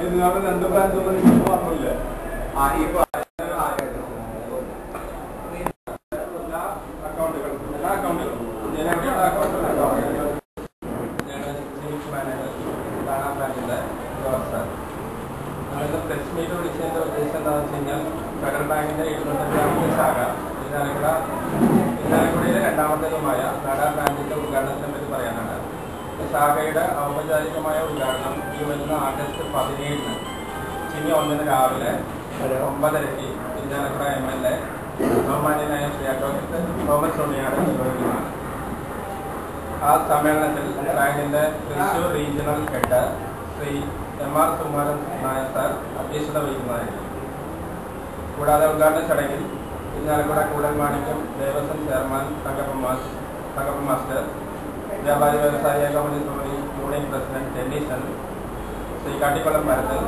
രണ്ട് ബ്രാഞ്ചുകൾ പറഞ്ഞില്ലേ? പ്രസ് മീറ്റ് വിളിച്ചതിന്റെ ഉദ്ദേശം എന്താണെന്ന് വെച്ച് കഴിഞ്ഞാൽ ഫെഡറൽ ബാങ്കിന്റെ 75ാമത്തെ ശാഖ ഇന്നാലക്കുടയിലെ രണ്ടാമത്തേതുമായ നാടാർ ബ്രാഞ്ചിന്റെ ഉദ്ഘാടനത്തിനെ പറ്റി പറയാനാണ്. ശാഖയുടെ ഔപചാരികമായ ഉദ്ഘാടനം ഈ വരുന്ന ആഗസ്റ്റ് 17-ന് ചിങ്ങ 1-ന് രാവിലെ 9:30 ഇന്നാലക്കുട MLA ബഹുമാന്യനായ ശ്രീ അഡ്വക്കേറ്റ് തോമസ് ഉണ്ണിയാണ് നിർവഹിക്കുന്നതാണ്. ആ സമ്മേളനത്തിൽ ബാങ്കിന്റെ Thrissur regional head Shri MR Sukumaran Nair sir അധ്യക്ഷത വഹിക്കുന്നതായിരിക്കും. കൂടാതെ ഉദ്ഘാടന ചടങ്ങിൽ ഇരിഞ്ഞാലക്കുട കൂടൽമാണിക്യം ദേവസ്വം ചെയർമാൻ തങ്കപ്പൻ മാസ്റ്റർ, വ്യാപാരി വ്യവസായ communist union president Tennyson, Shri Kattikulam Bharathan,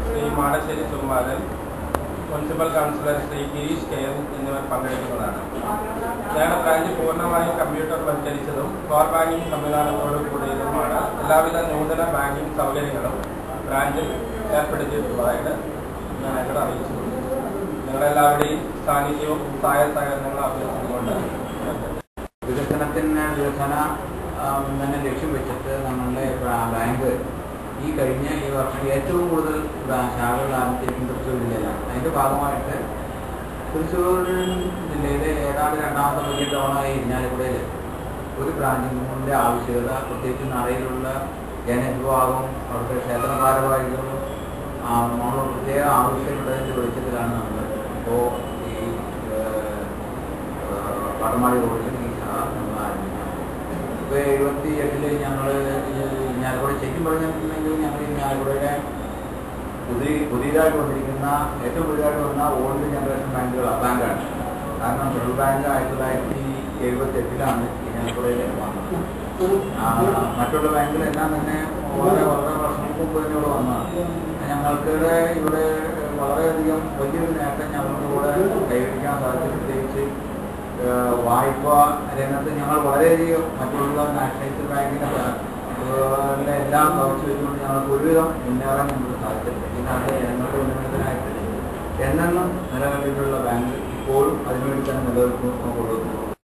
Shri Madassery Sukumaran, municipal councillor Shri Girish KM എന്നിവർ പങ്കെടുക്കുന്നതാണ്. ഞങ്ങളുടെ ബ്രാഞ്ച് പൂർണ്ണമായും കമ്പ്യൂട്ടർവൽക്കരിച്ചതും കോർ ബാങ്കിംഗ് സംവിധാനത്തോടും കൂടിയതുമാണ്. എല്ലാവിധ നൂതന ബാങ്കിംഗ് സൗകര്യങ്ങളും ബ്രാഞ്ചിൽ ഏർപ്പെടുത്തിയിട്ടുള്ളതായിട്ട് ഞാൻ ഇവിടെ അറിയിച്ചു. നിങ്ങളെല്ലാവരുടെയും സാന്നിധ്യവും സഹായ സഹകരണങ്ങളും അഭ്യർത്ഥിച്ചുകൊണ്ട് വികസന തന്നെ ലക്ഷ്യം വെച്ചിട്ട് നമ്മളുടെ ബാങ്ക് ഈ വർഷം ഏറ്റവും കൂടുതൽ ശാഖകൾ ആരംഭിച്ചിരിക്കുന്നത് തൃശ്ശൂർ ജില്ലയിലാണ്. അതിൻ്റെ ഭാഗമായിട്ട് തൃശ്ശൂർ ജില്ലയിലെ ഏതാണ്ട് രണ്ടാമത്തെ വലിയ ടൗണായി ഇരിഞ്ഞാലക്കുടയിൽ ഒരു ബ്രാഞ്ചിൻ്റെ ആവശ്യകത, പ്രത്യേകിച്ച് നടയിലുള്ള ജനവിഭാഗവും അവിടുത്തെ ക്ഷേത്ര ഭാരവാഹികളും നമ്മൾ പ്രത്യേക ആവശ്യമുള്ളതിൻ്റെ വെളിച്ചത്തിലാണ് നമ്മൾ ഇപ്പോൾ ഈ പടമാടി റോഡിൽ ഈ ശാഖ നമ്മൾ ആരംഭിക്കുന്നത്. ഇപ്പോൾ 78-ൽ ഞങ്ങൾ ഇരിഞ്ഞാലക്കുട ശരിക്കും പറഞ്ഞിട്ടുണ്ടെങ്കിൽ ഞങ്ങൾ ഇരിഞ്ഞാലക്കുടയുടെ പുതിയതായിട്ട് വന്നിരിക്കുന്ന ഏറ്റവും പുതിയതായിട്ട് വന്ന ഓൾഡ് ജനറേഷൻ ബാങ്കാണ്. കാരണം ഫെഡറൽ ബാങ്ക് 1978-ലാണ് ഇരിഞ്ഞാലക്കുടയിൽ വന്നത്. മറ്റുള്ള ബാങ്കുകളെല്ലാം തന്നെ വളരെ വർഷങ്ങൾക്ക് മുമ്പ് തന്നെ ഇവിടെ വന്നതാണ്. ഞങ്ങൾക്ക് ഇവിടെ വളരെയധികം വലിയൊരു നേട്ടം ഞങ്ങൾക്ക് ഇവിടെ കൈവരിക്കാൻ സാധിച്ചു. പ്രത്യേകിച്ച് വായ്പ രംഗത്ത് ഞങ്ങൾ വളരെയധികം മറ്റുള്ള നാഷണലൈസ്ഡ് ബാങ്കിൻ്റെ എല്ലാം കവച്ചു വെച്ചുകൊണ്ട് ഞങ്ങൾക്ക് ഒരുവിധം മുന്നേറാൻ നമുക്ക് സാധിച്ചിട്ടുണ്ട്. ഇതിനകത്ത് ജനങ്ങളുടെ ഉന്നമനത്തിനായിട്ട് എന്നെന്നും നിലനിൽപ്പിലുള്ള ബാങ്ക് ഇപ്പോഴും അതിനുവേണ്ടി തന്നെ നിലനിൽക്കുന്നു.